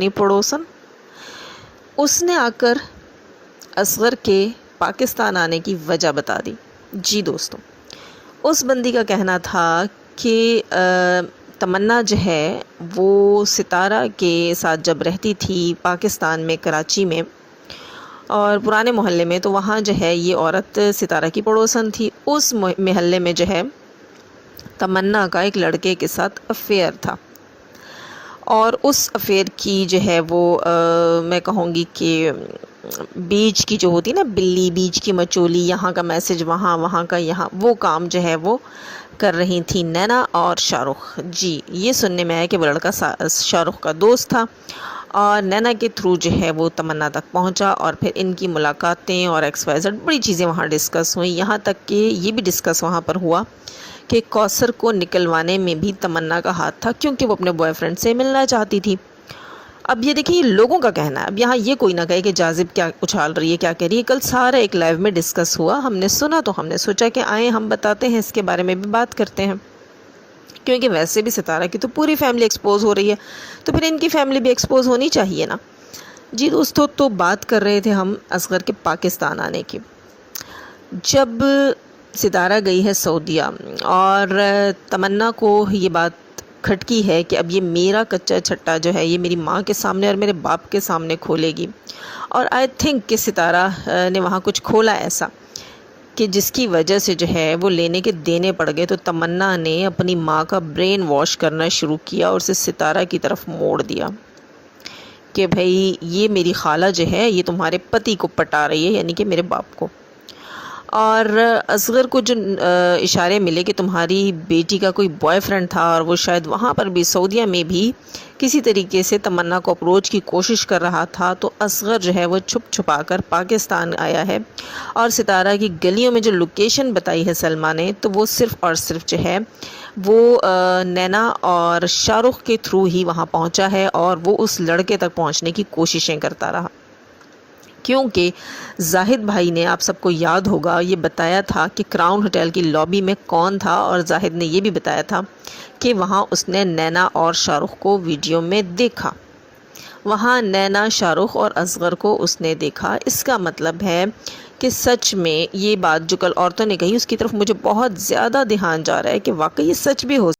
पड़ोसन। उसने आकर असगर के पाकिस्तान आने की वजह बता दी। जी दोस्तों, उस बंदी का कहना था कि तमन्ना जो है वो सितारा के साथ जब रहती थी पाकिस्तान में, कराची में और पुराने मोहल्ले में, तो वहाँ जो है ये औरत सितारा की पड़ोसन थी। उस मोहल्ले में जो है तमन्ना का एक लड़के के साथ अफेयर था और उस अफेयर की जो है वो मैं कहूँगी कि बीच की जो होती है ना बिल्ली, बीच की मचोली, यहाँ का मैसेज वहाँ, वहाँ का यहाँ, वो काम जो है वो कर रही थी नैना और शाहरुख। जी, ये सुनने में आया कि वो लड़का शाहरुख का दोस्त था और नैना के थ्रू जो है वो तमन्ना तक पहुंचा और फिर इनकी मुलाकातें और XYZ बड़ी चीज़ें वहाँ डिस्कस हुई। यहाँ तक कि ये भी डिस्कस वहाँ पर हुआ कि कौसर को निकलवाने में भी तमन्ना का हाथ था, क्योंकि वो अपने बॉयफ्रेंड से मिलना चाहती थी। अब ये देखिए, लोगों का कहना है। अब यहाँ ये कोई ना कहे कि जाजिब क्या उछाल रही है, क्या कह रही है। कल सारा एक लाइव में डिस्कस हुआ, हमने सुना, तो हमने सोचा कि आए हम बताते हैं, इसके बारे में भी बात करते हैं, क्योंकि वैसे भी सितारा की तो पूरी फैमिली एक्सपोज हो रही है, तो फिर इनकी फैमिली भी एक्सपोज होनी चाहिए ना। जी दोस्तों, तो बात कर रहे थे हम असगर के पाकिस्तान आने की। जब सितारा गई है सऊदीया और तमन्ना को ये बात खटकी है कि अब ये मेरा कच्चा छट्टा जो है ये मेरी माँ के सामने और मेरे बाप के सामने खोलेगी, और आई थिंक कि सितारा ने वहाँ कुछ खोला ऐसा कि जिसकी वजह से जो है वो लेने के देने पड़ गए। तो तमन्ना ने अपनी माँ का ब्रेन वॉश करना शुरू किया और उसे सितारा की तरफ मोड़ दिया कि भाई ये मेरी खाला जो है ये तुम्हारे पति को पटा रही है, यानी कि मेरे बाप को। और असगर को जो इशारे मिले कि तुम्हारी बेटी का कोई बॉयफ्रेंड था और वो शायद वहाँ पर भी सऊदीया में भी किसी तरीके से तमन्ना को अप्रोच की कोशिश कर रहा था, तो असगर जो है वो छुप छुपा कर पाकिस्तान आया है और सितारा की गलियों में जो लोकेशन बताई है सलमा ने, तो वो सिर्फ़ और सिर्फ जो है वो नैना और शाहरुख के थ्रू ही वहाँ पहुँचा है और वो उस लड़के तक पहुँचने की कोशिशें करता रहा। क्योंकि जाहिद भाई ने, आप सबको याद होगा, ये बताया था कि क्राउन होटल की लॉबी में कौन था, और जाहिद ने ये भी बताया था कि वहाँ उसने नैना और शाहरुख को वीडियो में देखा। वहाँ नैना, शाहरुख और असगर को उसने देखा। इसका मतलब है कि सच में ये बात जो कल औरतों ने कही उसकी तरफ मुझे बहुत ज़्यादा ध्यान जा रहा है कि वाकई ये सच भी हो